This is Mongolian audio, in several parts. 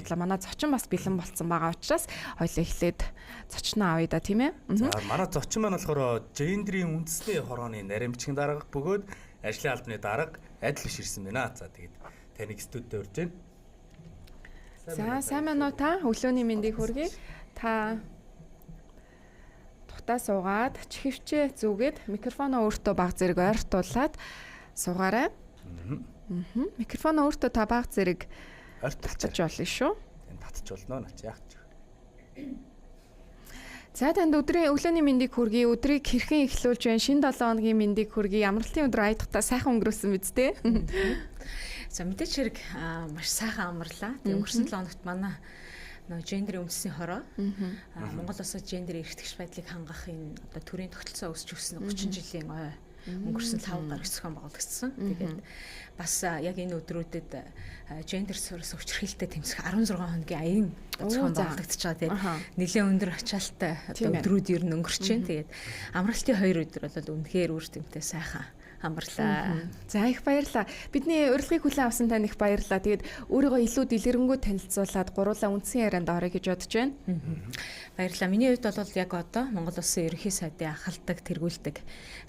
бодлоо. Манай зочин бас бэлэн болцсон байгаа учраас хоёлаа эхлээд зочноо авъя да тийм ээ. За манай зочин маань болохоор гендрийн үндэсний хорооны наримчгийн дарга бөгөөд ажлын албаны дарга адил биш ирсэн байна. За тэгээд таныг студид урьж байна. За сайн байна уу та? Өглөөний мэндийг хүргэе. Та тухтаа суугаад чихвчээ зүгээд микрофоноо өөртөө баг зэрэг ойртуулад суугаарай. Микрофоноо өөртөө та баг зэрэг ойртуулж болно шүү. Тань татч болно нач яах ч. За танд өглөөний мэндийг хүргэе. Өдрийг хэрхэн эхлүүлж байна? Шинэ 7 хоногийн мэндийг хүргэе. Амралтын өдөр аятахтаа сайхан өнгөрөөсөн биз дээ. За мэдээч хэрэг маш сайхан амарлаа. Тэгээ өнгөрсөн 7 хоногт манай гендрийн үндэсний хороо Монгол улсад гендрийн эрхтгч байдлыг хангах энэ одоо төрийн тогтолцоо өсч өссөн 30 жилийн өнгөрсөн 5 гаруй зохион байгуулагдсан. Тэгээд бас яг энэ өдрүүдэд гендер суурьс өвчрхээлтэй тэмцэх 16 хоногийн аян зохион байгуулагдаж байгаа тийм нэлээд өндөр ачаалттай одоо өдрүүд ер нь өнгөрч байна. Тэгээд амралтын 2 өдөр бол үнэхээр үр дүнтэй сайхан амарлаа. За их баярлалаа. Бидний урилгыг хүлээн авсан танд их баярлалаа. Тэгээд өөрийгөө илүү дэлгэрэнгүй танилцуулаад гурлаа үндсэн ярианд орё гэж бодож байна. Баярлалаа. Миний хувьд бол яг одоо Монгол Улсын ерөнхий сайдын ахалдаг, тэргүүлдэг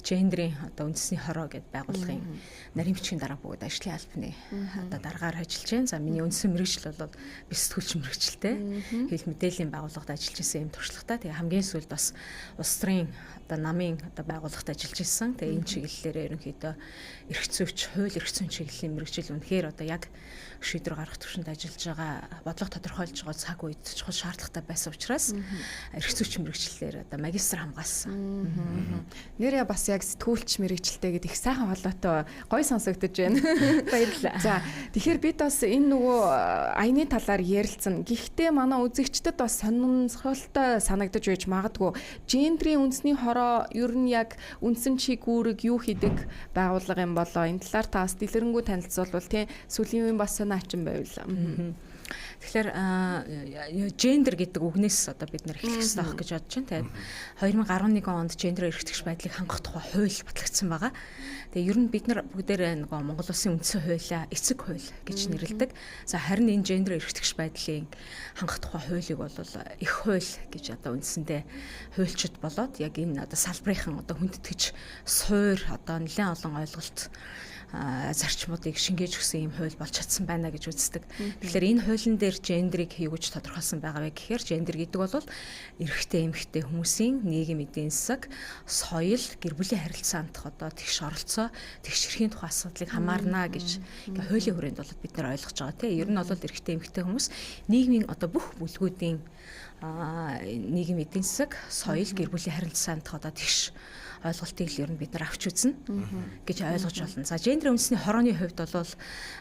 гендрийн одоо үндэсний хороо гэдээ байгууллагын наримчгийн дарга бөгөөд ажлын албаны одоо даргаар ажиллаж байна. За миний үндсэн мэргэжил бол бис сэтгүүлч мэргэжилтэй хэл мэдээллийн байгууллагад ажиллаж исэн юм туршлагатай. Тэгээ хамгийн сүүлд бас улс төрийн одоо намын одоо байгууллагад ажиллаж исэн. Тэгээ энэ чиглэлээр ерөнхийдөө эрх зүйч, хууль эрх зүйн чиглэлийн мэргэжил үнэхээр одоо яг шийдвэр гаргах төвшөнд ажиллаж байгаа, бодлого тодорхойлж байгаа цаг үед чухал шаардлагатай байсан учраас эрх зүйч мэргэжлэлээр одоо магистр хамгаалсан. Нэрээ бас яг сэтгүүлч мэргэжилтэй гэдэг их сайхан холбоотой гоё сонсогдож байна. Баярлалаа. За тэгэхээр бид бас энэ нөгөө аяны талаар ярилцсан. Гэхдээ манай үзэгчдэд бас сонирхолтой санагдаж байж магадгүй. Гендрийн үндэсний хороо ер нь яг үндсэн чиг үүрэг юу хийдэг байгууллага юм болоо. Энэ талаар та бас дэлгэрэнгүй танилцуулбал тийм сүүлийн үеийн бас сонирхолтой байвал. Тэгэхээр гендер гэдэг үгнээс одоо бид нэр эхлэх хэрэгтэй байх гэж бодож байна. Тэгээд 2011 онд гендер эрхтгч байдлыг хангах тухай хууль батлагдсан байгаа. Тэгээ ер нь бид нар бүгдээрээ нөгөө Монгол Улсын үндсэн хуулиа эцэг хууль гэж нэрлэдэг. За харин энэ гендер эрхтгч байдлыг хангах тухай хуулийг бол их хууль гэж одоо үндсэндээ хуульчид болоод яг энэ одоо салбарынхан одоо хүндэтгэж суур одоо нэлээд олон ойлголт зарчмуудыг шингээж өгсөн юм хууль болж чадсан байна гэж үздэг. Тэгэхээр энэ хуулийн дээр гендрийг юу гэж тодорхойлсон байгаа вэ гэхээр гендер гэдэг бол эрэгтэй эмэгтэй хүмүүсийн нийгэм эдийн засаг, соёл, гэр бүлийн харилцаанд одоо тэгш оролцоо, тэгш эрхийн тухай асуудлыг хамаарна гэж ингээ хуулийн хүрээнд бол бид нар ойлгож байгаа тийм. Ер нь бол эрэгтэй эмэгтэй хүмүүс нийгмийн одоо бүх бүлгүүдийн нийгэм эдийн засаг, соёл, гэр бүлийн харилцаанд одоо тэгш ойлголтыг л ер нь бид нар авч үзнэ гэж ойлгож байна. За гендрийн үндэсний хорооны хувьд бол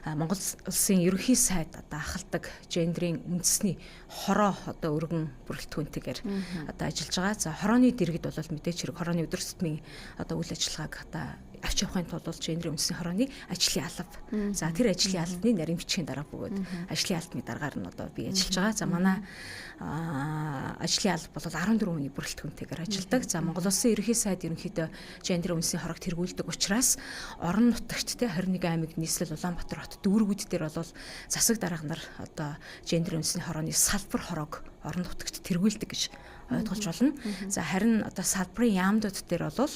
Монгол Улсын ерөнхий сайд одоо ахалдаг гендрийн үндэсний хороо одоо өргөн бүрэлдэхүүнтэйгээр одоо ажиллаж байгаа. За хорооны дэргэд бол мэдээч хэрэг хорооны өдөр тутмын одоо үйл ажиллагааг одоо авч явахын тулд гендрийн үндэсний хорооны ажлын алба. За тэр ажлын албаны наримчгийн дарга бөгөөд ажлын албаны даргаар нь одоо би ажиллаж байгаа. За манай ажлын алба бол 14 хүний бүрэлдэхүүнтэйгээр ажилладаг. За Монгол Улсын ерөнхий сайд ерөнхийдөө гендрийн үндэсний хорог тэргүүлдэг учраас орон нутагт те 21 аймаг нийслэл Улаанбаатар хот дүүргүүд дээр бол засаг дарга нар одоо гендрийн үндэсний хорооны салбар хорог орон нутагт тэргүүлдэг гэж ойлгож болно. За харин одоо салбарын яамдууд дээр бол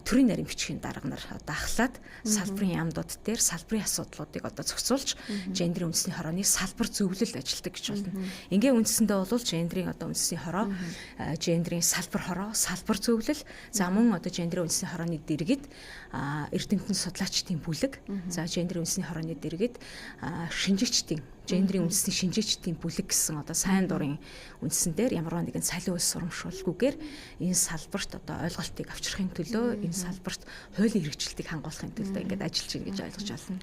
төрийн нарийн бичгийн дарга нар одоо ахлаад салбарын яамдууд дээр салбарын асуудлуудыг одоо зохицуулж гендрийн үндэсний хорооны салбар зөвлөл ажилтдаг гэж болно. Ингээ үндсэндээ бол гендрийн одоо үндэсний хороо, гендрийн салбар хороо, салбар зөвлөл, за мөн одоо гендрийн үндэсний хорооны дэргэд эрдэмтэн судлаачдын бүлэг, за гендрийн үндэсний хорооны дэргэд шинжигчдийн гендрийн үндэсний шинжээчдийн бүлэг гэсэн одоо сайн дурын үндсэн дээр ямар нэгэн салин ус сурамшуулгүйгээр энэ салбарт одоо ойлголтыг авчрахын төлөө энэ салбарт хуулийн хэрэгжилтийг хангуулахын төлөө ингээд ажиллаж байна гэж ойлгож байна.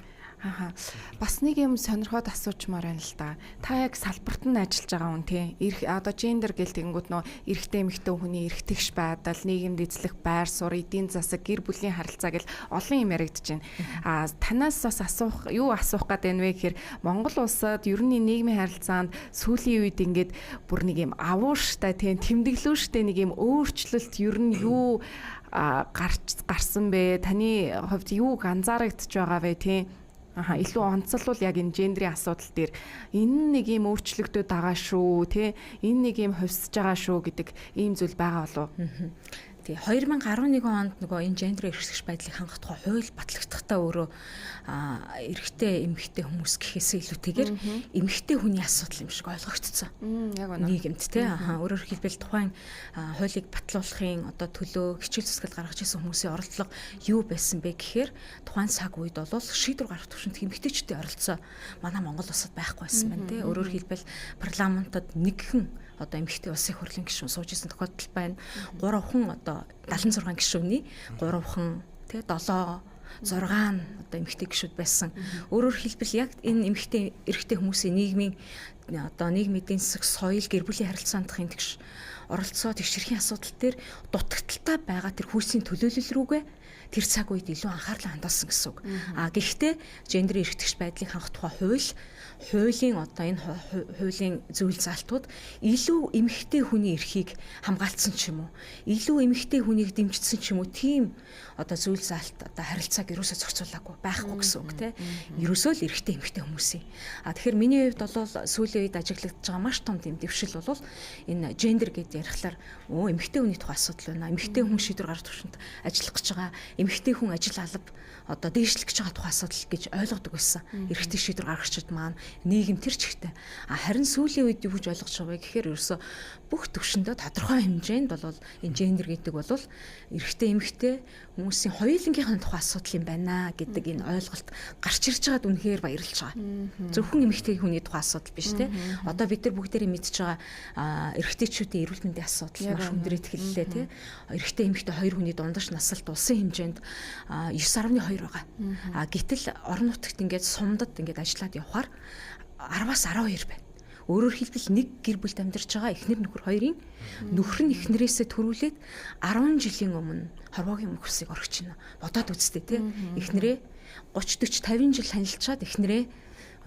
Бас нэг юм сонирхоод асуучмаар байна л да. Та яг салбарт нь ажиллаж байгаа хүн тий. Одоо гендер гэлтэнгүүд нөө эрэгтэй эмэгтэй хүний эрхтгч байдал, нийгэмд эзлэх байр суурь, эдийн засаг, гэр бүлийн харилцаа гэл олон юм яригдж байна. Танаас бас асуух гээд байна вэ гэхээр Монгол улсад ер нь нийгмийн харилцаанд сүүлийн үед ингээд бүр нэг юм авууштай тий тэмдэглүүштэй нэг юм өөрчлөлт ер нь юу гарсан бэ? Таны хувьд юу анзаарэгдэж байгаа вэ тий? Илүү онцлол яг энэ гендрийн асуудал дээр энэ нэг юм өөрчлөгдөд байгаа шүү, тий? Энэ нэг юм хувьсж байгаа шүү гэдэг ийм зүйл байгаа болов. Тий 2011 онд нөгөө энэ гендер эрхлэгч байдлыг хангах тухай хууль батлагдахтаа өөрөө эрэгтэй эмэгтэй хүмүүс гэхээсээ илүүтэйгээр эмэгтэй хүний асуудал юм шиг ойлгогдсон. Яг үнэ. Нийгэмд тий өөрөөр хэлбэл тухайн хуулийг батлуулахын одоо төлөө хичээл зүсгэл гаргаж ирсэн хүмүүсийн оролдлого юу байсан бэ гэхээр тухайн цаг үед бол шийдвэр гаргах төвшөнд эмэгтэйчүүдийн оролцоо манай Монгол улсад байхгүй байсан байна тий. Өөрөөр хэлбэл парламентод нэгхэн одоо эмэгтэй улсын хурлын гишүүн сууж исэн тохиолдол байна. 3 хүн одоо 76 гишүүний 3 хүн тий 7 6 одоо эмэгтэй гишүүд байсан. Өөрөөр хэлбэл яг энэ эмэгтэй эрэгтэй хүмүүсийн нийгмийн одоо нийгмийн эдийн засаг, соёл, гэр бүлийн харилцаандах тэгш оролцоо тэгшэрхийн асуудал дээр дутагдaltaй байгаа тэр хүйсийн төлөөлөл рүүгээ тэр цаг үед илүү анхаарлаа хандуулсан гэсэн үг. Гэхдээ гендер эрхтгч байдлыг хангах тухай хуулийн одоо энэ хуулийн зүйл заалтууд илүү эмэгтэй хүний эрхийг хамгаалсан ч юм уу, илүү эмэгтэй хүнийг дэмжсэн ч юм уу, тийм одоо зүйл заалт одоо харилцааг ерөөсөө зохицуулаагүй байхгүй гэсэн үг тийм. Ерөөсөө л эрэгтэй эмэгтэй хүмүүсийн. Тэгэхээр миний хувьд бол сүүлийн үед ажиглагдж байгаа маш том тийм дэвшил бол энэ гендер гэдээ ярихлаар эмэгтэй хүний тухай асуудал байна. Эмэгтэй хүн шийдвэр гаргах төвшөнд ажиллах гэж байгаа, эмэгтэй хүн ажил алба одоо дээшлэх гэж байгаа тухай асуудал гэж ойлгодог байсан. Эрэгтэй шийдвэр гаргагчид маань нийгэм тэр чигтээ. Харин сүүлийн үед юу гэж ойлгож байгаа вэ гэхээр ерөөсөө бүх төвшөндөө тодорхой хэмжээнд бол энэ гендер гэдэг бол эрэгтэй эмэгтэй хүмүүсийн хоёулангийнхын тухай асуудал юм байна гэдэг энэ ойлголт гарч ирж байгаад үнэхээр баярлж байгаа. Зөвхөн эмэгтэй хүний тухай асуудал биш те. Одоо бид нар бүгдээрээ мэдж байгаа эрэгтэйчүүдийн эрүүл мэндийн асуудал маш өндөр ихтгэллээ те. Эрэгтэй эмэгтэй хоёр хүний дундаж насалт улсын хэмжээнд 9.2 байгаа. Гэтэл орон нутагт ингээд сумдад ингээд ажиллаад явхаар 10-аас 12 байна. Өөрөөр хэлбэл нэг гэр бүлд амьдарч байгаа эхнэр нөхөр хоёрын нөхөр нь эхнэрээсээ төрүүлээд 10 жилийн өмнө хорвоогийн мөхсийг орхиж байна. Бодоод үзтээ тий. Эхнэрээ 30 40 50 жил танилцаад эхнэрээ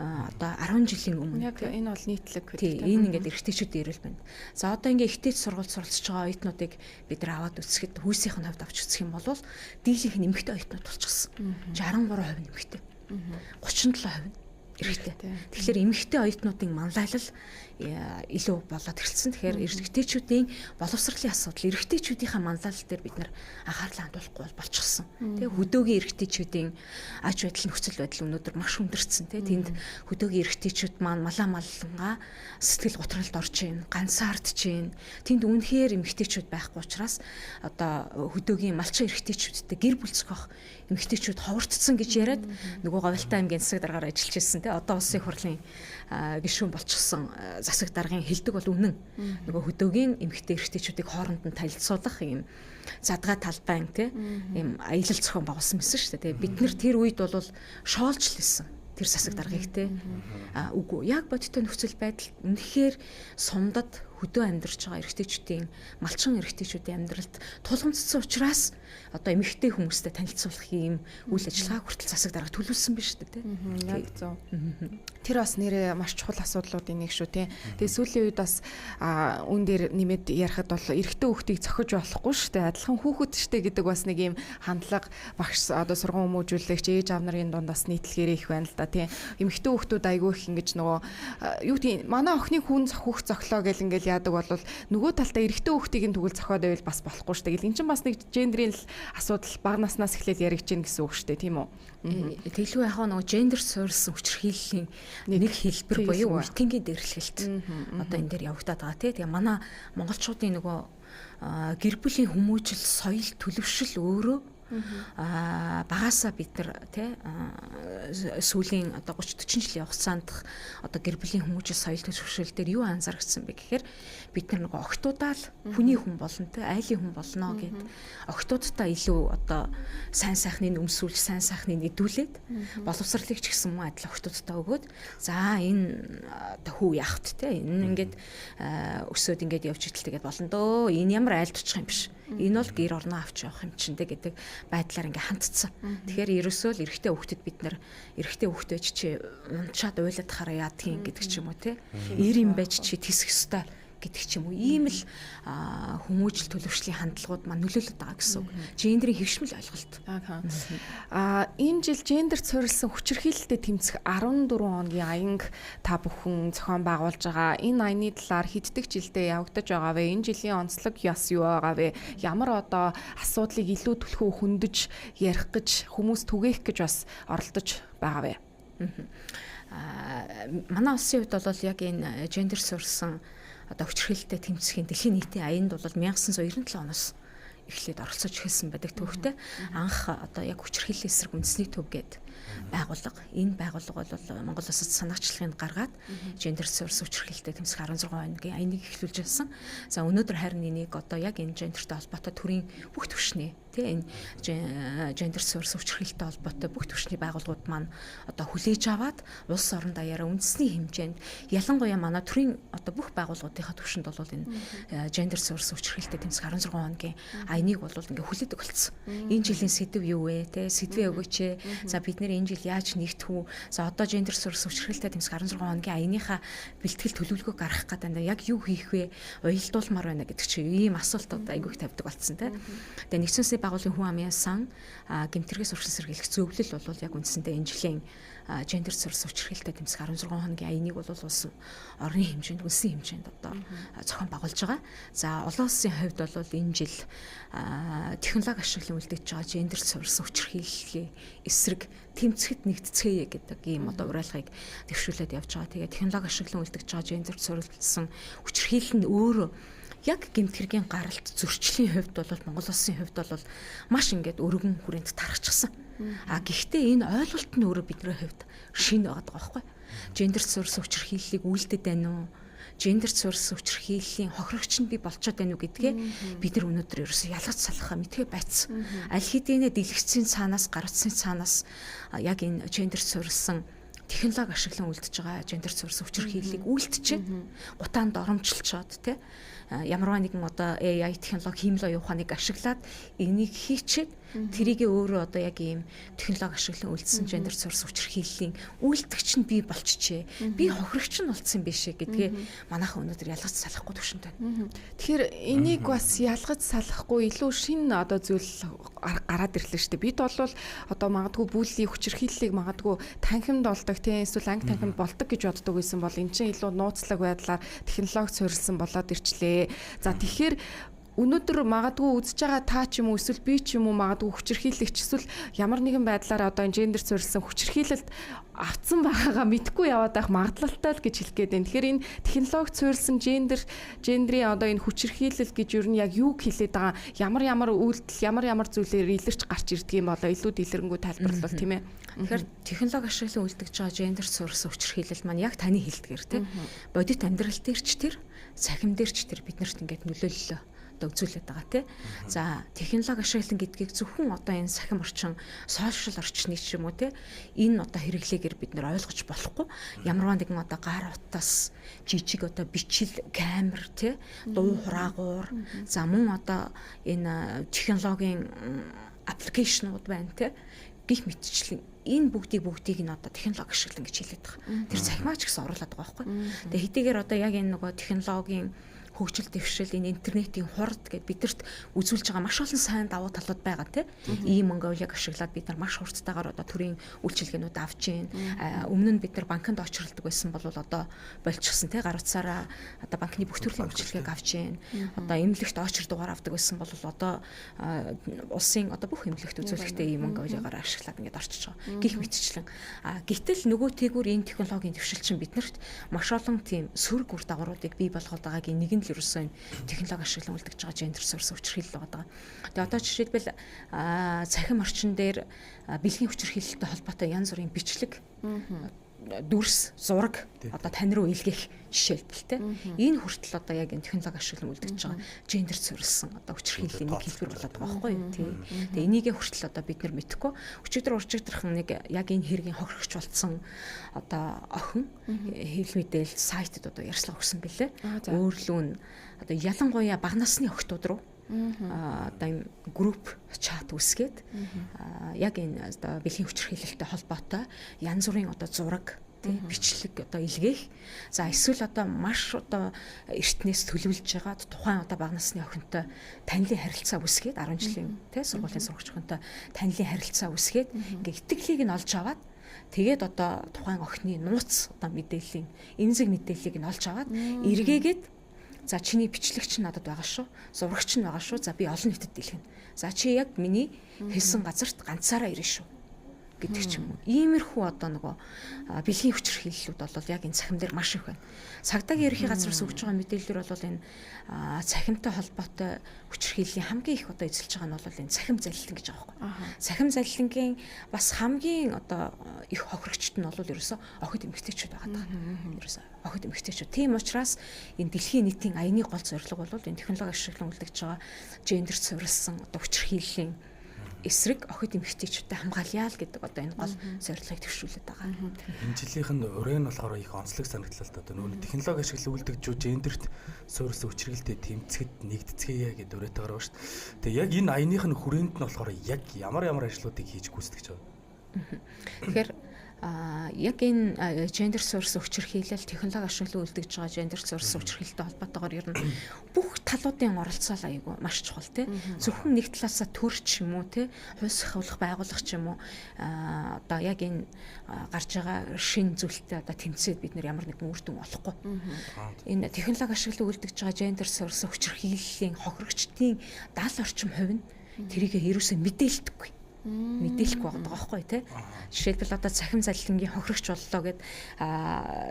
одоо 10 жилийн өмнө. Яг энэ бол нийтлэг үү. Тий, энэ ингээд эрэгтэйчүүд ирэл байна. За одоо ингээд ихтэйч сургууль суралцж байгаа оюутнуудыг бид нар аваад үсгэхэд хүйсийнх нь хувьд авч үзэх юм бол дийлийнх нь эмэгтэй оюутнууд болчихсон. 63% эмэгтэй. 37% эрэгтэй. Тэгэхээр эмэгтэй оюутнуудын манлайлал илүү болоод ирсэн. Тэгэхээр эрэгтэйчүүдийн боловсролын асуудал, эрэгтэйчүүдийнхээ манлайлал дээр бид нар анхаарлаа хандуулахгүй болчихсон. Тэгээ хөдөөгийн эрэгтэйчүүдийн аж байдал нөхцөл байдал өнөөдөр маш өндөрцөн. Тэнд хөдөөгийн эрэгтэйчүүд маань малангаа сэтгэл готролд орж ийн, ганцаардж ийн. Тэнд үнэхээр эмэгтэйчүүд байхгүй учраас одоо хөдөөгийн малчин эрэгтэйчүүдтэй гэр бүл зохиох эмэгтэйчүүд ховорцсон гэж яриад нөгөө Говьалтай аймгийн засаг даргаар ажиллаж ирсэн. Одоо улсын хурлын гишүүн болчихсон засаг даргын хэлдэг бол үнэн. Нөгөө хөдөөгийн эмэгтэй эрэгтэйчүүдийг хооронд нь танилцуулах юм задгаа талбайн ийм аялал зохион байгуулсан байсан шүү дээ. Бид нэр тэр үед бол шоолж лээсэн. Тэр засаг даргаыг үгүй яг бодиттой нөхцөл байдал үнэхээр сумдад хөдөө амьдарч байгаа эрэгтэйчүүдийн малчин эрэгтэйчүүдийн амьдралд тулгамдсан учраас одоо эмэгтэй хүмүүстэй танилцуулах юм үйл ажиллагаа хүртэл засаг дарга төлөвлөсөн биз дээ тийм. Яг зөв. Тэр бас нэрээ маш чухал асуудлуудын нэг шүү тийм. Тэгээ сүүлийн үед бас үн дээр нэмээд ярихад бол эрэгтэй хүүхдийг зохиж болохгүй шүү дээ. Адилхан хүүхэд штэ гэдэг бас нэг юм хандлага багш одоо сургууль хүмүүжүүлэгч ээж аав нарын дундаас нийтлэхээр их байна л да тийм. Эмэгтэй хүүхдүүд айгүй их ингэж нөгөө юу тийм манай охины хүн зохих зохлоо гэл ингээл яадаг бол нөгөө талдаа эрэгтэй хүүхдийг нь тэгвэл зохиод байвал бас болохгүй шүү дээ. Гэл эн чинь бас нэг гендрийн асуудал бага наснаас эхлээд яригч гин гэсэн үг шүү дээ тийм үү. Тэглүү яхаа нөгөө гендер суурилсан хүчирхийллийн нэг хэлбэр буюу үлтэнгийн дээрлэхэлт одоо энэ дээр явагдаад байгаа тий. Тэгээ манай монголчуудын нөгөө гэр бүлийн хүмүүжил соёл төлөвшил өөрөө багаасаа бид нар тий сүүлийн одоо 30 40 жилийн хугацаанд одоо гэр бүлийн хүмүүжил соёл төлөвшил дээр юу анзаарчихсан бэ гэхээр бид нар нөгөө октоудаа л хүний хүн болно тий айлын хүн болно гэд октоудтай илүү одоо сайн сайхныг өмсүүлж сайн сайхныг нэдүүлээд боловсролыг ч гэсэн мөн адил октоудтай өгөөд за энэ одоо хүү яахт тий энэ ингээд өсөөд ингээд явж идэл тэгээд болно дөө энэ ямар айлд очих юм биш энэ бол гэр орноо авч явах юм чинь дээ гэдэг байдлаар ингээ хандцсан. Тэгэхээр ерөөсөө л эрэгтэй хүүхдэд бид нар эрэгтэй хүүхдэж чи унчаад уйлаад хараа яадгийн гэдэг ч юм уу те. Ир юм байж чи тисэх ёстой гэдэг ч юм уу. Ийм л хүмүүжил төлөвшлийн хандлагууд маань нөлөөлөд байгаа гэсэн үг. Гендрийн хэвшмэл ойлголт. Энэ жил гендерт суурилсан хүчирхийлэлтэд тэмцэх 14 хоногийн аянг та бүхэн зохион байгуулж байгаа. Энэ аяны талаар хэддэг жилдээ явагдаж байгаа вэ? Энэ жилийн онцлог яс юу байгаа вэ? Ямар одоо асуудлыг илүү түлхүү хөндөж ярих гэж хүмүүс түгээх гэж бас оролдож байгаа вэ? Манай улсын хувьд бол яг энэ гендер суурилсан одоо хүчирхийлэлтэд тэмцэхийн дэлхийн нийтийн аянд бол 1997 оноос эхлээд оролцож эхэлсэн байдаг төвхтэй. Анх одоо яг хүчирхийллийн эсрэг үндэсний төв гээд байгууллага. Энэ байгууллага бол Монгол Улсад санаачлагыг гаргаад гендер суурилсан хүчирхийлэлтэд тэмцэх 16 хоногийн аяныг эхлүүлж байсан. За өнөөдөр харин энийг одоо яг энэ гендертэй холбоотой төрийн бүх түвшний энэ гендер суурилсан хүчирхийлэлтэй холбоотой бүх түвшний байгууллагууд маань одоо хүлээж аваад улс орон даяараа үндэсний хэмжээнд ялангуяа манай төрийн одоо бүх байгууллагуудынхаа түвшинд бол энэ гендер суурилсан хүчирхийлэлтэд тэмцэх 16 хоногийн аяныг бол ингээ хүлээдэг болсон. Энэ жилийн сэдв юу вэ? Сэдвээ өгөөч. За бид нэр энэ жил яаж нэгдэх үү? За одоо гендер суурилсан хүчирхийлэлтэд тэмцэх 16 хоногийн аяныхаа бэлтгэл төлөвлөгөө гаргах гэдэг яг юу хийх вэ? Уялдуулмаар байна гэдэг чи ийм асуулт одоо айгүйх тавьдаг болсон те. Тэгээ нэгдсэн улсын байгууллагын хүн амын сан гэмтэргээс урьдчилан сэргийлэх зөвлөл бол яг үндсэндээ энэ жилийн гендер суурилсан хүчирхийлэлтэд тэмцэх 16 хоногийн аяныг бол улсын орны хэмжээнд үндэсний хэмжээнд одоо зохион байгуулж байгаа. За олон улсын хувьд бол энэ жил технологи ашиглан үлдээж байгаа гендер суурилсан хүчирхийллийн эсрэг тэмцэхэд нэгдэцгээе гэдэг ийм одоо уриалгыг дэвшүүлээд явж байгаа. Тэгээ технологи ашиглан үлдээж байгаа гендер суурилсан хүчирхийлэл нь өөрөө яг гэмтгэргийн гаралт зөрчлийн хувьд бол Монгол улсын хувьд бол маш ингээд өргөн хүрээнд тархчихсан. Гэхдээ энэ ойлголт нь өөрөө бидний хувьд шинэ байгаа байхгүй. Гендер суурилсан хүчирхийллийг үйлдэд байна уу? Гендер суурилсан хүчирхийллийн хохирогч нь би болцоод байна уу гэдгээ бид нар өнөөдөр ерөөсөө ялгаж салахаа мэдгээ байцсан. Аль хэдийнэ дэлгэцийн цаанаас гарцсан цаанаас яг энэ гендер суурилсан технологи ашиглан үлдэж байгаа гендер суурилсан хүчирхийллийг үйлдэж гутаанд оромжилчоод тий ямарваа нэгэн одоо AI технологи хиймэл оюуханыг ашиглаад энийг хийчихэд тэрийг өөрөө одоо яг ийм технологи ашиглан үлдсэн гендер суурилсан хүчирхийллийн үйлдэгч нь би болчихжээ. Би хохирогч нь болцсон биш ээ гэдгээ манайхан өнөөдөр ялгаж салахгүй төвшөнтэй. Тэгэхээр энийг бас ялгаж салахгүй илүү шинэ одоо зүйл гараад ирлээ шүү дээ. Бид бол одоо магадгүй бүллийн хүчирхийллийг магадгүй танхимд болдог тийм эсвэл анги танхимд болдог гэж боддог байсан бол эн чинь илүү нууцлаг байдлаар технологи суурилсан болоод ирчлээ. За тэгэхээр өнөөдөр магадгүй үзэж байгаа та ч юм уу эсвэл би ч юм уу магадгүй хүчирхийлэгч эсвэл ямар нэгэн байдлаар одоо энэ гендер суурилсан хүчирхийлэлд автсан байгаагаа мэдгүй яваад байх магадлалтай л гэж хэлэх гээд байна. Тэгэхээр энэ технологи суурилсан гендрийн одоо энэ хүчирхийлэл гэж юу нь яг юуг хэлээд байгаа ямар үйлдэл ямар зүйлээр илэрч гарч ирдэг юм болоо илүү дэлгэрэнгүй тайлбарлал тийм ээ. Тэгэхээр технологи ашиглан үлдэж байгаа гендер суурилсан хүчирхийлэл маань яг таны хэлдгээр тийм бодит амьдрал дээр ч тэр цахим дээр ч тэр биднэрт ингээд нөлөөллөө одоо үзүүлээд байгаа тий. За технологи ашиглан гэдгийг зөвхөн одоо энэ сахим орчин, сошиал орчны ч юм уу тий. Энэ одоо хэрэглээгээр бид нэр ойлгож болохгүй. Ямарваа нэгэн одоо гар утас, жижиг одоо бичил, камер тий, дуу хураагуур. За мөн одоо энэ технологийн аппликейшнууд байна тий. Гэх мэтчлэн энэ бүгдийг нь одоо технологи ашиглан гэж хэлээд байгаа. Тэр цахимаач гэсэн оруулаад байгаа байхгүй. Тэгээ хэдийгээр одоо яг энэ нөгөө технологийн хөгжил дэвшил энэ интернетийн хурд гэд бидэрт үзүүлж байгаа маш олон сайн давуу талууд байгаа тийм. Ийм Монголыг ашиглаад бид нар маш хурдтайгаар одоо төрийн үйлчилгээнүүд авч гин. Өмнө нь бид нар банкнд очролдог байсан бол одоо болчихсон тийм. Гар утсаараа одоо банкны бүх төрлийн үйлчилгээг авч гин. Одоо эмнэлэгт очр дугаар авдаг байсан бол одоо улсын одоо бүх эмнэлэгт үзүүлэхдээ ийм Монголыгаар ашиглаад ингээд орчиж байгаа. Гэх мэтчлэн. Гэтэл нөгөө тэгүр энэ технологийн дэвшил чинь биднэрт маш олон тийм сөрөг үр дагавруудыг бий болгоод байгаагийн нэг нь ерөөсөн технологи ашиглан үлдэж байгаа гендер суурилсан хүчирхийлэл байгаа. Тэгээ одоо жишээлбэл цахим орчин дээр бэлгийн хүчирхийлэлтэй холбоотой янз бүрийн бичлэг дүрс, зураг одоо тань руу илгээх жишээлбэл энэ хүртэл одоо яг энэ технологи ашиглан үлдэж байгаа гендер суурилсан одоо хүчирхийллийн нэг хэлбэр болоод байгаа байхгүй юу тий. Тэгээ энийгээ хүртэл одоо бид нар мэдэхгүй өчигдөр уржигдрах нэг яг энэ хэргийн хохирогч болсон одоо охин хэвлэл мэдээлэл сайтад одоо ярьцлага өгсөн бэлээ. Өөрлөө нь одоо ялангуяа бага насны охтууд руу одоо юм групп чат үсгээд яг энэ одоо бэлгийн хүчирхийлэлтэй холбоотой янз бүрийн одоо зураг тий бичлэг одоо илгээх. За эсвэл одоо маш одоо эртнээс төлөвлөж байгаад тухайн одоо бага насны охинтой танилын харилцаа үүсгээд 10 жилийн тий сургуулийн сурагч охинтой танилын харилцаа үүсгээд ингээ итгэлийг нь олж аваад тэгээд одоо тухайн охины нууц одоо мэдээллийн эмзэг мэдээллийг нь олж аваад эргээгээд за чиний бичлэгч надад байгаа шүү. Зурагч нь байгаа шүү. За би олон нийтэд дэлгэнэ. За чи яг миний хэлсэн газарт ганцаараа ирнэ шүү гэдэг ч юм уу. Иймэрхүү одоо нөгөө бэлгийн хүчирхийллүүд бол яг энэ цахим дээр маш их байна. Цагдаагийн ерхий газраас өгж байгаа мэдээлэлэр бол энэ цахимтай холбоотой хүчирхийллийн хамгийн их одоо эзэлж байгаа нь бол энэ цахим залилан гэж байгаа байхгүй. Цахим залилангийн бас хамгийн одоо их хохирогчт нь бол ерөөсөө охид эмэгтэйчүүд байгаа даа. Ерөөсөө охид эмэгтэйчүүд. Тийм учраас энэ дэлхийн нийтийн аяны гол зорилго бол энэ технологи ашиглан үлдэж байгаа гендерт суурилсан одоо хүчирхийллийн эсрэг охид эмэгтэйчүүдтэй хамгаалъя л гэдэг одоо энэ гол зорилгыг төвшүүлээд байгаа. Энэ жилийнх нь өрөө нь болохоор их онцлог санагдлаа л да. Одоо нөгөө технологи ашиглан үлдэгч гендерт суурилсан хүчирхийлэлтэд тэмцэхэд нэгдэцгээе гэдэг өрөөтэй байгаа шүү дээ. Тэгээ яг энэ аяных нь хүрээнд нь болохоор яг ямар ажлуудыг хийж гүйцэтгэж байгаа. Тэгэхээр яг энэ гендер суурилсан хүчирхийлэл технологи ашиглан үлдэж байгаа гендер суурилсан хүчирхийлэлтэй холбоотойгоор ер нь бүх талуудын оролцоол айгүй маш чухал тий. Зөвхөн нэг талаасаа төр ч юм уу тий, хууль сахиулах байгууллага ч юм уу одоо яг энэ гарч байгаа шин зүйлтэй одоо тэмцээд бид нар ямар нэгэн үр дүн олохгүй. Энэ технологи ашиглан үлдэж байгаа гендер суурилсан хүчирхийллийн хохирогчдын 70 орчим хувь нь тэрийг ерөөсөө мэдээлдэггүй. Мэдээлэхгүй байгаа байхгүй тий. Жишээлбэл одоо цахим залилангийн хохирогч боллоо гэд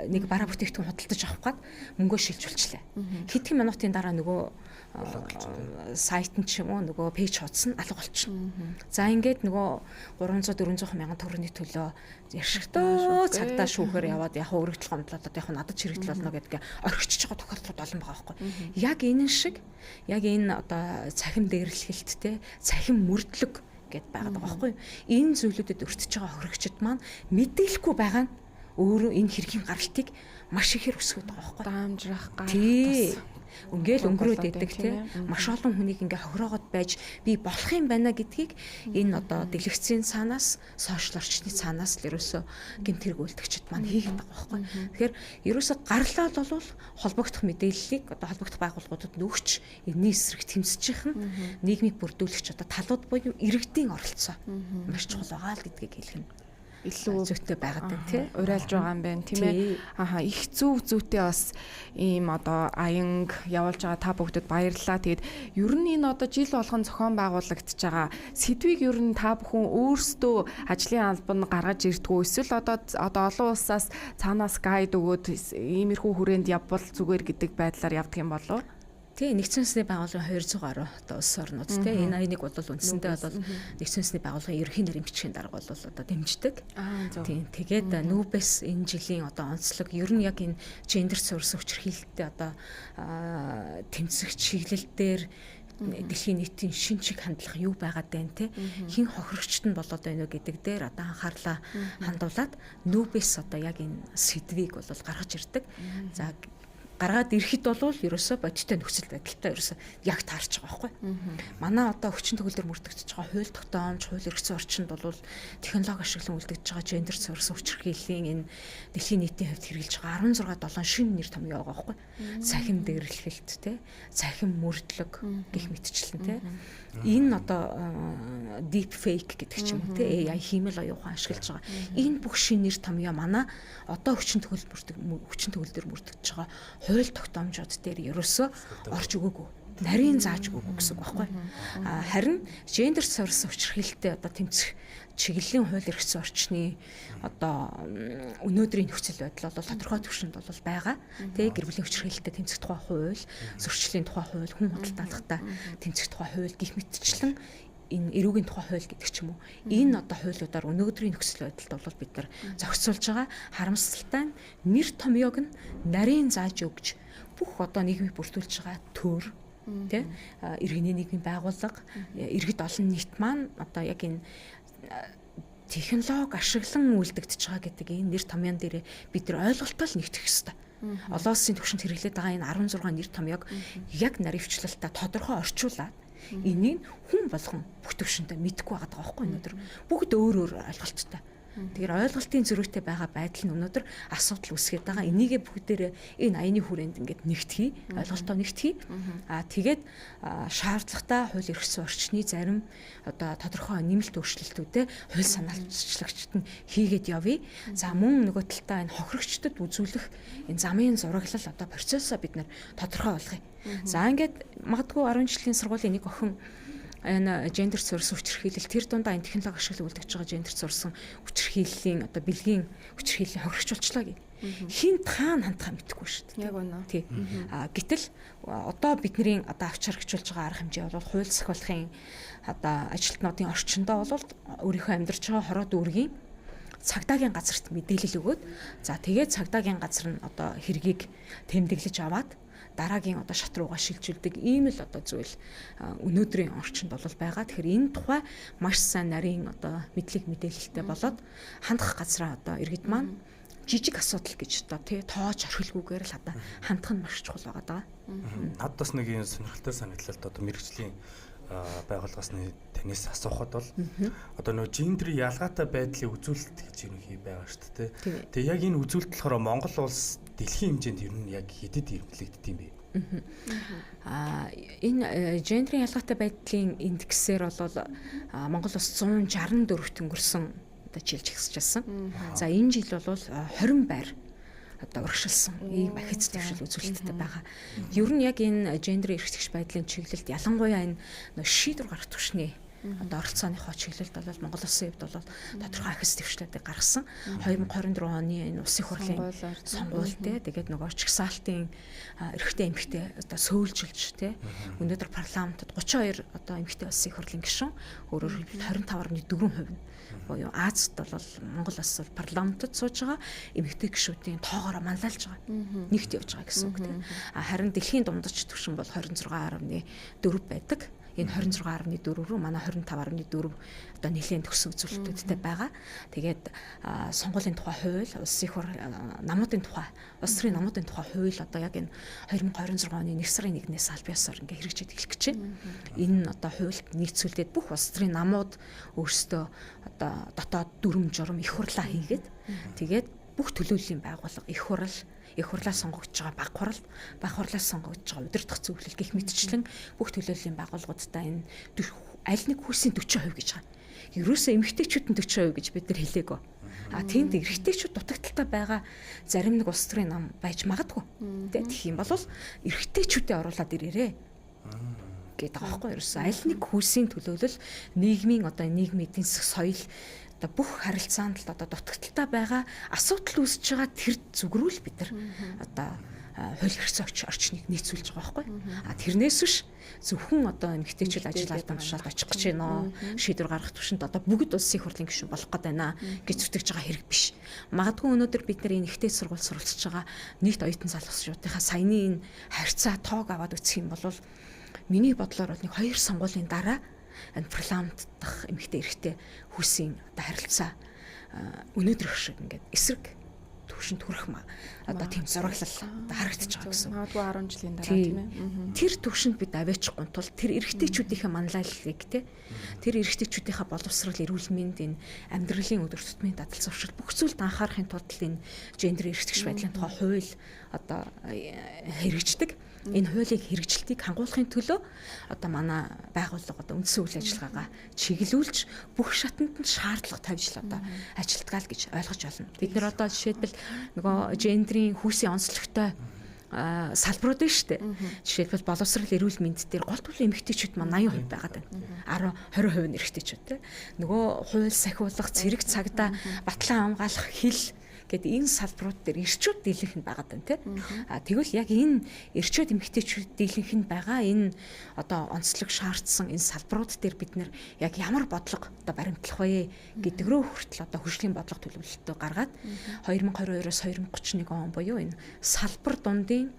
нэг бараа бүтээгдэхүүн худалдаж авах гад мөнгөө шилжүүлчихлээ. Хэдхэн минутын дараа нөгөө сайт нь ч юм уу нөгөө пэйж хуудсан алга болчихно. За ингээд нөгөө 300-400 мянган төгрөгийн төлөө яшигтөө цагдаа шүүхээр яваад яг өргөдөл гомдлоод яг надад чирэгдэл болно гэдгээ орхичж байгаа тохиолдлууд олон байгаа байхгүй. Яг энэ шиг яг энэ одоо цахим дээрлэхэлт те цахим мөрдлөг гэд байгаад байгаа байхгүй. Энэ зүйлүүдэд өртөж байгаа хохирогчд маань мэдээлэхгүй байгаа нь өөрөө энэ хэргийн гаралтыг маш ихээр өсгöd байгаа байхгүй. Даамжрах гаралтай. Ингээл өнгөрөөд идэг тийм маш олон хүнийг ингээ хохироогод байж би болох юм байна гэдгийг энэ одоо дэлгэцийн цаанаас сошиал орчны цаанаас л ерөөсө гэмт хэрэг үйлдэгчд маань хийгээд байгаа байхгүй. Тэгэхээр ерөөсө гарлаа бол холбогдох мэдээллийг одоо холбогдох байгууллагуудад нөгч энэний эсрэг тэмцэж их нь нийгмийг бүрдүүлэгч одоо талууд буюу иргэдийн оролцоо маш чухал байгаа л гэдгийг хэлэх нь илүү зүйтэй байгаад байна тий. Урайлж байгаа юм байна тийм ээ. Их зүйтэй бас ийм одоо аянг явуулж байгаа та бүгдэд баярлалаа. Тэгээд ер нь энэ одоо жил болгон зохион байгуулагдж байгаа сэдвийг ер нь та бүхэн өөрсдөө ажлын албан гаргаж ирдгүү эсвэл одоо олон улсаас цаанаас гайд өгөөд иймэрхүү хүрээнд явбал зүгээр гэдэг байдлаар явдаг юм болов уу? Тий, нэгдсэн үндэсний байгууллагын 200 гаруй одоо улс орнууд тий. Энэ аяныг бол үндсэндээ бол нэгдсэн үндэсний байгууллагын ерөнхий нарийн бичгийн дарга бол одоо дэмждэг. Тий, тэгээд нүүбэс энэ жилийн одоо онцлог ер нь яг энэ гендер суурилсан хүчирхийлэлтэй одоо тэмцэх чиглэл дээр дэлхийн нийтийн шин чиг хандлага юу байгаад байна те хин хохирогчт нь болоод байна уу гэдэг дээр одоо анхаарлаа хандуулад нүүбэс одоо яг энэ сэдвийг бол гаргаж ирдэг. За гаргаад ирэхэд бол ерөөсөө бодиттой нөхцөл байдалтай ерөөсөө яг таарч байгаа байхгүй. Манай одоо хүчин төгөлдөр мөрдөгдөж байгаа хууль тогтоомж, хууль эрх зүйн орчинд бол технологи ашиглан үлдэж байгаа гендер суурилсан хүчирхийллийн энэ дэлхийн нийтийн хувьд хэрэгжилж байгаа 16-7 шинэ нэр томьёо байгаа байхгүй. Цахим дээрлэхэлт те, цахим мөрдлөг гэх мэтчлэн те. Энэ одоо deep fake гэдэг ч юм уу те AI хиймэл оюухан ашиглаж байгаа. Энэ бүх шинэ нэр томьёо манай одоо хүчин төгөлдөр мөрдөгдөж байгаа хууль тогтоомжууд дээр ерөөсөө орж өгөөгүй. Нарийн зааж өгөөгүй гэсэн үг байхгүй. Харин гендер суурилсан хүчирхийлэлтэй одоо тэмцэх чиглэлийн хууль эрх зүйн орчны одоо өнөөдрийн нөхцөл байдал бол тодорхой түвшинд бол байгаа. Тэгээ гэр бүлийн хүчирхийлэлтэй тэмцэх тухай хууль, зөрчлийн тухай хууль, хүн худалдаалгатай тэмцэх тухай хууль гэх мэтчлэн энэ эрүүгийн тухай хууль гэдэг ч юм уу. Энэ одоо хуулиудаар өнөөдрийн нөхцөл байдалд бол бид нар зохицуулж байгаа. Харамсалтай нь нэр томьёог нь нарийн зааж өгч бүх одоо нийгмийг бүрдүүлж байгаа төр тэ иргэний нийгмийн байгууллага, иргэд олон нийт маань одоо яг энэ технологи ашиглан үлдэгдэж байгаа гэдэг энэ нэр томьёон дээр бид нар ойлголтоо л нэгтгэх ёстой. Олон улсын түвшинд хэрэглээд байгаа энэ 16 нэр томьёог яг наривчлалтаа тодорхой орчуулаад энийг хүн болгон бүх төвшөнтэй мэдэхгүй байгаа байхгүй өнөөдөр бүгд өөр өөр ойлголттой. Тэгэхээр ойлголтын зөрүүтэй байгаа байдал нь өнөөдөр асуудал үүсгээд байгаа. Энийгээ бүгдээрээ энэ аяны хүрээнд ингээд нэгтгэе, ойлголтоо нэгтгэе. Тэгээд шаардлагатай хууль эрх зүйн орчны зарим одоо тодорхой нэмэлт өөрчлөлтүүдэд хууль санаачлагчид нь хийгээд явъя. За мөн нөгөө талдаа энэ хохирогчдод үзүүлэх энэ замын зураглал одоо процессоо бид нэр тодорхой болгоё. За ингээд магадгүй 10 жилийн сургуулийн нэг охин энэ гендер суурсан хүчирхийлэл тэр дундаа энэ технологи ашиглаж үлдэж байгаа гендер суурсан хүчирхийллийн одоо бэлгийн хүчирхийллийн хохирогч болчлоо гэ. Хин таана хандхаа мэдэхгүй шүү дээ. Яг үнэ. Тий. Гэтэл одоо бидний одоо авч харагчулж байгаа арга хэмжээ бол хууль сахиулахын одоо ажилтнуудын орчиндөө бол өөрийнхөө амьдарч байгаа хороо дүүргийн цагдаагийн газарт мэдээлэл өгөөд за тэгээд цагдаагийн газар нь одоо хэргийг тэмдэглэж аваад дараагийн одоо шат руугаа шилжүүлдэг ийм л одоо зүйл өнөөдрийн орчинд бол байгаа. Тэгэхээр энэ тухай маш сайн нарийн одоо мэдлэг мэдээлэлтэй болоод хандах газраа одоо иргэд маань жижиг асуудал гэж одоо тий тоож орхилгүйгээр л одоо хандах нь маш чухал байгаа даа. Над бас нэг юм сонирхолтой санагдлаа одоо мэрэгжлийн байгууллагаас танаас асуухад бол одоо нөө гендерийн ялгаатай байдлыг үзүүлэлт гэж юм хий байгаа шүү дээ. Тэгээ яг энэ үзүүлэлт болохоор Монгол улс дэлхийн хэмжээнд ер нь яг хэдэд ирэмблэгддэг юм бэ? Энэ гендерийн ялгаатай байдлын индексээр бол Монгол улс 164-т өнгөрсөн одоо жилж ихсчихсэн. За энэ жил бол 20 байр одоо урагшилсан ийм ахиц дэвшил үзүүлэлттэй байгаа. Ер нь яг энэ гендерийн эрхтгч байдлын чиглэлд ялангуяа энэ шийдвэр гаргах түвшний одоо оролцооныхоо чиглэлд бол Монгол улсын хувьд бол тодорхой ахиц дэвшлүүдийг гаргасан. 2024 оны энэ улсын хурлын сонгуульд тэгээд нөгөө чагсаалтын эрхтэй эмэгтэй одоо сөүлжилж тий өнөөдөр парламентод 32 одоо эмэгтэй улсын хурлын гишүүн өөрөөр хэлбэл 25.4% буюу Азад бол Монгол улс бол парламентод сууж байгаа эмэгтэй гишүүдийн тоогоороо манлайлж байгаа. Нэгт явж байгаа гэсэн үг тийм. Харин дэлхийн дундаж түвшин бол 26.4 байдаг. Энэ 26.4 рүү манай 25.4 одоо нэлээд төгсөн үзүүлэлтүүдтэй байгаа. Тэгээд сонгуулийн тухай хууль, улсын хурл намуудын тухай, улс төрийн намуудын тухай хууль одоо яг энэ 2026 оны 1 сарын 1-ээс аль биесээр ингээ хэрэгжиж эхлэх гэж байна. Энэ одоо хуульд нийцүүлээд бүх улс төрийн намууд өөрсдөө одоо дотоод дүрм журм их хурлаа хийгээд тэгээд бүх төлөөллийн байгууллага их хурлаас сонгогдож байгаа баг хурлаас сонгогдож байгаа удирдах зөвлөл гэх мэтчлэн бүх төлөөллийн байгууллагуудаа энэ аль нэг хүйсийн 40% гэж байгаа. Ерөөсөө эмэгтэйчүүд нь 40% гэж бид нар хэлээгөө. Тиймд эрэгтэйчүүд дутагдaltaй байгаа зарим нэг улс төрийн нам байж магадгүй. Тэгэх юм бол эрэгтэйчүүдээ оруулаад ирээрээ гэдэг байгаа байхгүй юу? Ерөөсөө аль нэг хүйсийн төлөөлөл нийгмийн одоо нийгмийн эдийн засаг соёл одоо бүх харилцаанд л одоо дутагдaltaй байгаа асуудал үүсэж байгаа тэр зүгрүүл бид нар одоо хууль эрх зүйн орчныг нийцүүлж байгаа байхгүй. Тэрнээс биш зөвхөн одоо эмэгтэйчүүд ажил албан тушаалд очих гэж байна. Шийдвэр гаргах төвшөнд одоо бүгд улсын хурлын гишүүн болох гээд байна гэж зүтгэж байгаа хэрэг биш. Магадгүй өнөөдөр бид нар энэ ихтэй сургууль суралцж байгаа нийт оюутан залуучуудынхаа саяны энэ харьцаа тоог аваад үзэх юм бол миний бодлоор бол нэг 2 сонгуулийн дараа энэ парламент дахь эмэгтэй эрэгтэй хүсийн одоо харилцаа өнөөдөр шиг ингээд эсрэг төвшөнд хүрэх одоо тийм зураглал харагдаж байгаа гэсэн. Магадгүй 10 жилийн дараа тийм ээ. Тэр төвшөнд бид аваачихгүй тул тэр эрэгтэйчүүдийнхээ манлайллыг тэр эрэгтэйчүүдийнхээ боловсрал эрүүл мэнд энэ амьдралын өдөр тутмын дадал зуршил бүх зүйлд анхаарахын тулд энэ гендер эрхтгч байдлын тухай хууль одоо хэрэгждэг. Энэ хуулийн хэрэгжилтийг хангуулахын төлөө одоо манай байгууллага одоо үндсэн үйл ажиллагаагаа чиглүүлж бүх шатанд нь шаардлага тавьж л одоо ажилтгаал гэж ойлгож байна. Бид нар одоо жишээлбэл нөгөө гендрийн хүүсийн онцлогтой салбарууд нь шүү дээ. Жишээлбэл боловсрал эрүүл мэнд дээр гол төлөв эмэгтэйчүүд маань 80% байгаад байна. 20% нь эрэгтэйчүүд те. Нөгөө хууль сахиулах, цэрэг цагдаа, батлан хамгаалах, хил гэдэг энэ салбарууд дээр эрчүүд дийлэнх нь байгаа даа тий. Тэгвэл яг энэ эрчүүд эмэгтэйчүүд дийлэнх нь байгаа энэ одоо онцлог шаардсан энэ салбарууд дээр бид нэр яг ямар бодлого одоо баримтлах вэ гэдэг рүү хүртэл одоо хөгжлийн бодлого төлөвлөлтөө гаргаад 2022-оос 2031 он буюу энэ салбар дундын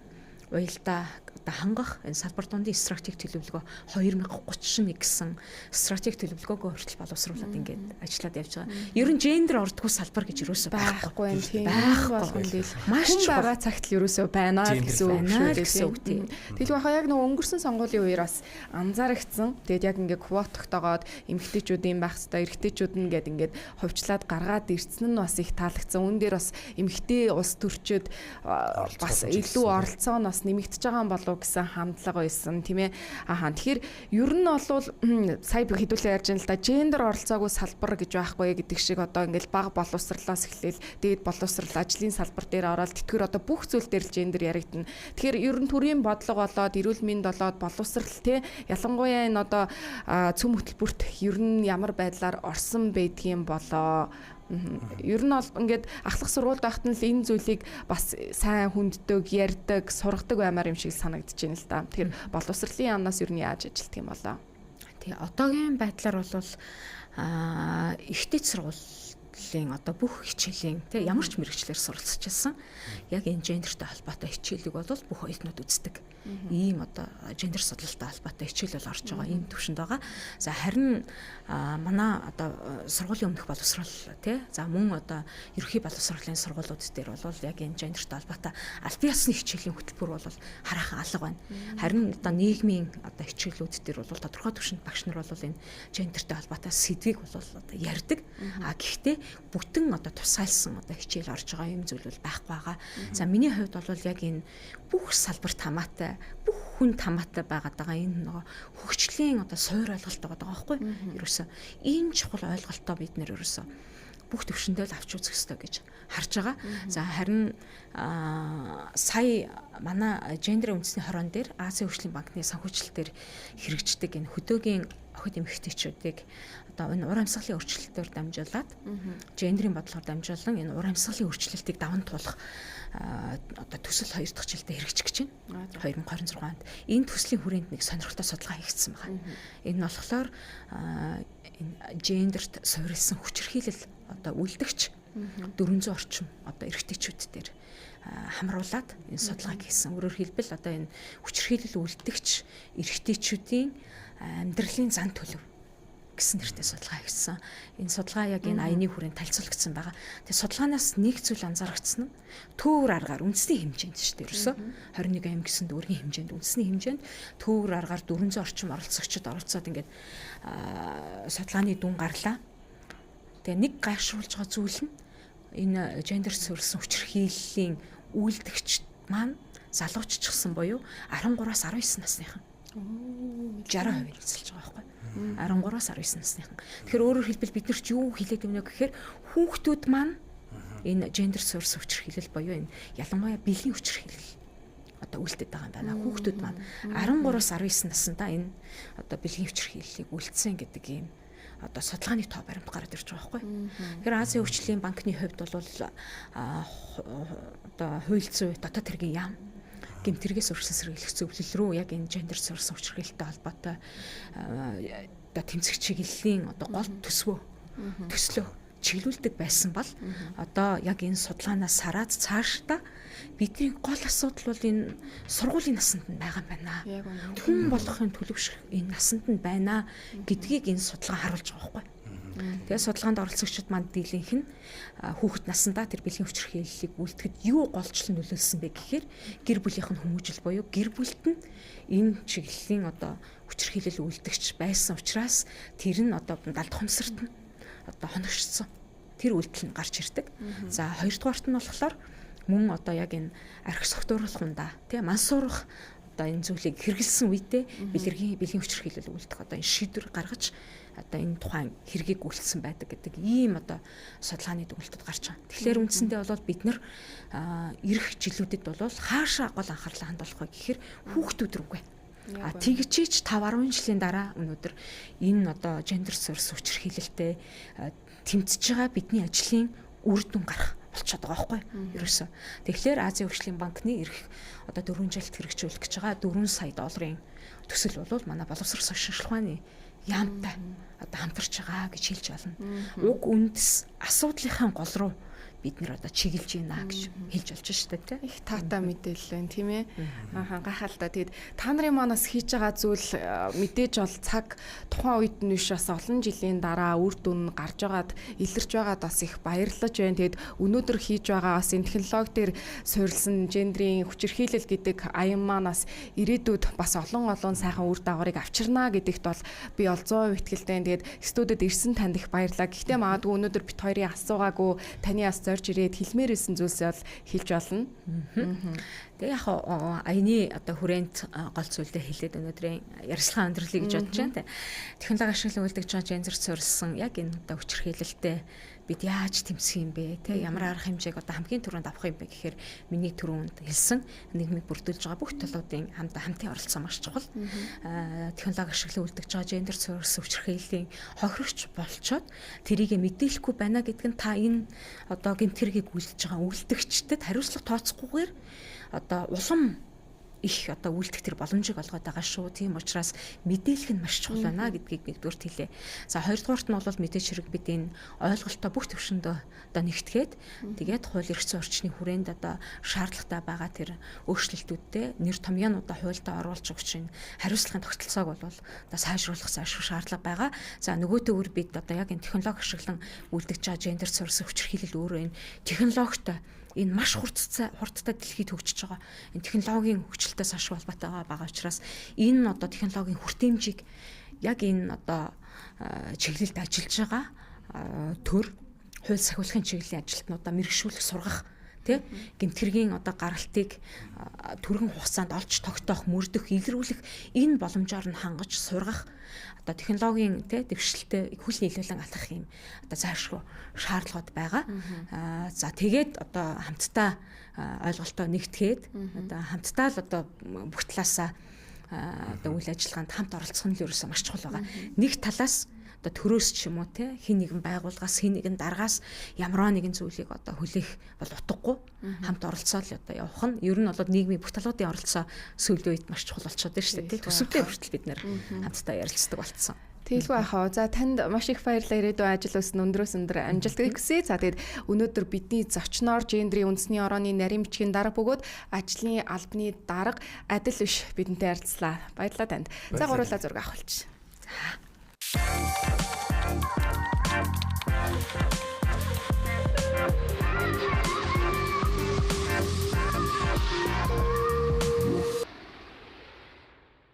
уялдаа одоо хангах энэ салбар дундын стратеги төлөвлөгөө 2031 гэсэн стратеги төлөвлөгөөгөө хүртэл боловсруулад ингээд ажиллаад явж байгаа. Ер нь гендер ордгоо салбар гэж юусоо байхгүй юм тийм байхгүй. Маш байгаа цагт л юусоо байна гэсэн үг тийм. Тэгэл баха яг нөгөө өнгөрсөн сонгуулийн үеэр бас анзаарэгдсэн. Тэгэд яг ингээд квот тогтоогоод эмэгтэйчүүдийн байх хэвээр эрэгтэйчүүд нь гээд ингээд хувьчлаад гаргаад ирсэн нь бас их таалагдсан. Үүн дээр бас эмэгтэй улс төрчид бас илүү оролцоо нь бас нэмэгдэж байгаа юм болов гэсэн хандлага байсан тийм ээ. Ахаа тэгэхээр ер нь бол сая хэдүүлээ ярьж байна л да гендер оролцоогүй салбар гэж байхгүй гэдэг шиг одоо ингээл бага боловсрлоос эхлээл дээд боловсрал ажлын салбар дээр ороод тэтгэр одоо бүх зүйл дээр гендер яригдана. Тэгэхээр ер нь төрийн бодлого болоод эрүүл мэнд болоод боловсрал тий ялангуяа энэ одоо цөм хөтөлбөрт ер нь ямар байдлаар орсон байдгийм болоо. Ер нь бол ингээд ахлах сургуульд байхад нь л энэ зүйлийг бас сайн хүнддэг, ярьдаг, сургадаг баймаар юм шиг санагдаж байна л да. Тэгэхээр боловсролын яамнаас ер нь яаж ажилтдаг юм болоо? Тэгээ одоогийн байдлаар бол ихтэй сургуулийн одоо бүх хичээлийн тий ямар ч мэрэгчлэр суралцж байсан. Яг энэ гендертэй холбоотой хичээлийг бол бүх оюутнууд үздэг. Ийм одоо гендер судлалтай холбоотой хичээл бол орж байгаа ийм төвшөнд байгаа. За харин манай одоо сургуулийн өмнөх боловсрол тий за мөн одоо ерөнхий боловсролын сургуулиуд дээр бол яг энэ гендертэй холбоотой аль биесны хичээлийн хөтөлбөр бол хараахан алга байна. Харин одоо нийгмийн одоо хичээлүүд дээр бол тодорхой төвшөнд багш нар бол энэ гендертэй холбоотой сэдвийг бол одоо ярьдаг. Гэхдээ бүтэн одоо тусгайлсан одоо хичээл орж байгаа юм зүйл бол байхгүй байгаа. За миний хувьд бол яг энэ бүх салбарт хамаатай бүх хүнд хамаатай байгаад байгаа энэ нөгөө хөгжлийн одоо суур ойлголт байгаа байхгүй ерөөсөө ийм чухал ойлголтоо бид нэр ерөөсөө бүх төвшөндөө л авч үзэх хэрэгтэй гэж харж байгаа. За харин сая манай гендерийн үндэсний хорон дээр Азийн хөгжлийн банкны санхүүжилтээр хэрэгждэг энэ хөдөөгийн охид эмэгтэйчүүдийг одоо энэ ур амьсгалын өөрчлөлтөөр дамжуулаад гендерийн бодлогоор дамжуулан энэ ур амьсгалын өөрчлөлтийг даван туулах одоо төсөл 2 дахь жилдээ хэрэгжих гэж байна. 2026 онд энэ төслийн хүрээнд нэг сонирхолтой судалгаа хийгдсэн байна. Энэ нь болохоор энэ гендерт суурилсан хүчирхийлэл одоо үлдэгч 400 орчим одоо эрэгтэйчүүд дээр хамруулад энэ судалгааг хийсэн. Өөрөөр хэлбэл одоо энэ хүчирхийлэл үлдэгч эрэгтэйчүүдийн амьдралын зан төлөв гэсэн нэртэй судалгаа хийсэн. Энэ судалгаа яг энэ аяны хүрээнд танилцуулагдсан байгаа. Тэгээ судалгаанаас нэг зүйл анзаарэгдсэн нь төвөр аргаар үндэсний хэмжээнд шүү дээ. Ерөөсө 21 ам гэсэн дүүргийн хэмжээнд үндэсний хэмжээнд төвөр аргаар 400 орчим оролцогчид оролцоод ингээд судалгааны дүн гарлаа. Тэгээ нэг гайхшруулж байгаа зүйл нь энэ гендер суурилсан хүчирхийллийн үйлдэгч маань залууччихсан буюу 13-аас 19 насныхан 60% эзэлж байгаа байхгүй 13-аас 19 насныхан. Тэгэхээр өөрөөр хэлбэл бид нар ч юу хэлээд өгнө гэхээр хүүхдүүд маань энэ гендер суурилсан хүчирхийлэл буюу энэ ялангуяа бэлгийн хүчирхийлэл одоо үлдээд байгаа юм байна. Хүүхдүүд маань 13-аас 19 наснда энэ одоо бэлгийн хүчирхийллийг үлдсэн гэдэг ийм одоо судалгааны тоо баримт гараад ирж байгаа байхгүй. Тэгэхээр Азийн хөгжлийн банкны хувьд бол одоо хууль зүйн дотоод хэргийн яам гэмтэргээс урьдчилан сэргийлэх зөвлөл рүү яг энэ гендер суурилсан хүчирхийлэлтэй холбоотой одоо тэмцэх чиглэлийн одоо гол төслөө чиглүүлдэг байсан бол одоо яг энэ судалгаанаас хараад цаашдаа бидний гол асуудал бол энэ сургуулийн насанд нь байгаа юм байна. Хүн болохын төлөвшөх энэ насанд нь байна гэдгийг энэ судалгаа харуулж байгаа байхгүй. Тэгээ судалгаанд оролцогчид манд дийлэнх нь хүүхэд насандаа тэр бэлгийн хүчирхийллийг үлдэхэд юу голчлон нөлөөлсөн бэ гэхээр гэр бүлийнх нь хүмүүжил буюу гэр бүлд нь энэ чиглэлийн одоо хүчирхийлэл үлдэгч байсан учраас тэр нь одоо далд хумсарт нь одоо хоногшсон. Тэр үйлдэл нь гарч ирдэг. За хоёрдугаарт нь болохоор мөн одоо яг энэ архи согтууруулах ундаа тийм мансуурах одоо энэ зүйлийг хэрэгэлсэн үедээ бэлгийн хүчирхийлэл үлдэх одоо энэ шийдвэр гаргаж одоо энэ тухайн хэргийг үйлдэлсэн байдаг гэдэг ийм одоо судалгааны дүгнэлтэд гарч байгаа. Тэгэхээр үндсэндээ бол бид нар ирэх жилүүдэд бол хаашаа гол анхаарлаа хандуулах вэ гэхээр хүүхдүүд рүүгээ. Тэгжээч 5-10 жилийн дараа өнөөдөр энэ одоо гендер суурилсан хүчирхийлэлтэй тэмцэж байгаа бидний ажлын үр дүн гарах болчиход байгаа байхгүй ерөөсөө. Тэгэхээр Азийн хөгжлийн банкны ирэх одоо 4 жилд хэрэгжүүлэх гэж байгаа 4 сая долларын төсөл бол манай боловсрол шинжилгээ ухааны яамтай одоо хамтарч байгаа гэж хэлж байна. Уг үндэс асуудлынхаа гол руу бид нэр одоо чиглэж байна гэж хэлж болж штэ тий. Их таатай мэдээлэл байна тийм ээ. Ааха гайхалтай. Тэгээд та нарын манаас хийж байгаа зүйл мэдээж бол цаг тухайн үед нь биш бас олон жилийн дараа үр дүн гарч байгаад илэрч байгаад бас их баярлаж байна. Тэгээд өнөөдөр хийж байгаа бас энэ технологи дээр суурилсан гендрийн хүчирхийлэл гэдэг аян маань бас ирээдүйд бас олон сайхан үр дагаврыг авчирна гэдэгт бол би ол 100% итгэлтэй. Тэгээд студид ирсэн танд их баярлалаа. Гэхдээ магадгүй өнөөдөр бит хоёрын асуугаагүй таны бас зорж ирээд хэлмээр исэн зүйлсээ бол хэлж болно. Тэгээ яг аяны одоо хүрээнд гол зүйлдээ хэлээд өнөөдрийн ярилцлага өндөрлөе гэж бодож байна. Технологи ашиглан үйлдвэж байгаа гендерт суурилсан яг энэ одоо хүчирхийлэлтэй бид яаж тэмцэх юм бэ? Тэ ямар арга хэмжээг одоо хамгийн түрүүнд авах юм бэ гэхээр миний түрүүнд хэлсэн нийгмийг бүрдүүлж байгаа бүх талуудын хамтын оролцоо маш чухал. Технологи ашиглан үйлдвэж байгаа гендерт суурилсан хүчирхийллийн хохирогч болчоод тэрийг мэдээлэхгүй байна гэдэг нь та энэ одоо гэмтгэргийг үйлдэж байгаа үйлдэгчдэд хариуцлага тооцохгүйгээр одоо улам их одоо үйлдэх тэр боломжийг олгоод байгаа шүү. Тийм учраас мэдээлэх нь маш чухал байна гэдгийг нэгдүгürt хэлээ. За хоёрдугаарт нь бол мэдээж хэрэг бид энэ ойлголтоо бүх төвшөндөө одоо нэгтгээд тэгээд хууль эрх зүйн орчны хүрээнд одоо шаардлагатай байгаа тэр өөрчлөлтүүдтэй нэр томьёонуудаа хуульдаа оруулж өгч чинь хариуцлагын тогтолцоог бол одоо сайжруулах шаардлага байгаа. За нөгөө төвөр бид одоо яг энэ технологи ашиглан үйлдэж байгаа гендер суурилсан хүчирхийлэл өөрөө энэ технологитой энэ маш хурдтай дэлхийд хөгжиж байгаа. Энэ технологийн хөгжилтөөс хаш холбоотой байгаа учраас энэ одоо технологийн хүртээмжийг яг энэ одоо чиглэлд ажиллаж байгаа төр хууль сахиулахын чиглэлийн ажилтнуудаа мэргэшүүлэх сургах тий гэмтгэргийн одоо гаргалтыг түргэн хугацаанд олж тогтоох, мөрдөх, илрүүлэх энэ боломжоор нь хангаж сургах одоо технологийн тий дэвшилтэд хүл нийлүүлэн алхах юм одоо заашгүй шаардлагууд байгаа. За тэгээд одоо хамтдаа ойлголтоо нэгтгээд одоо хамтдаа л одоо бүх талаасаа одоо үйл ажиллагаанд хамт оролцох нь л ерөөсөө маш чухал байгаа. Нэг талаас одоо төрөөс ч юм уу те хин нэгэн байгууллагаас хин нэгэн даргаас ямар нэгэн зүйлийг одоо хүлээх бол утгагүй хамт оролцоод одоо явах нь ер нь бол нийгмийн бүх талуудын оролцоо сүүлийн үед маш чухал болчиход байна шүү дээ. Төсөвтэй хүртэл бид нэр хамтдаа ярилцдаг болцсон. Тэгэлгүй ахаа. За танд маш их баярлалаа. Ирээдүйн ажил өснө өндрөөс өндөр амжилт хүсье. За тэгээд өнөөдөр бидний зочноор гендрийн үндэсний орооны нарийн бичгийн дарга бөгөөд ажлын албаны дарга адил биш бидэнтэй харилцлаа. Баярлалаа танд. За гурлаа зураг авахулч. За.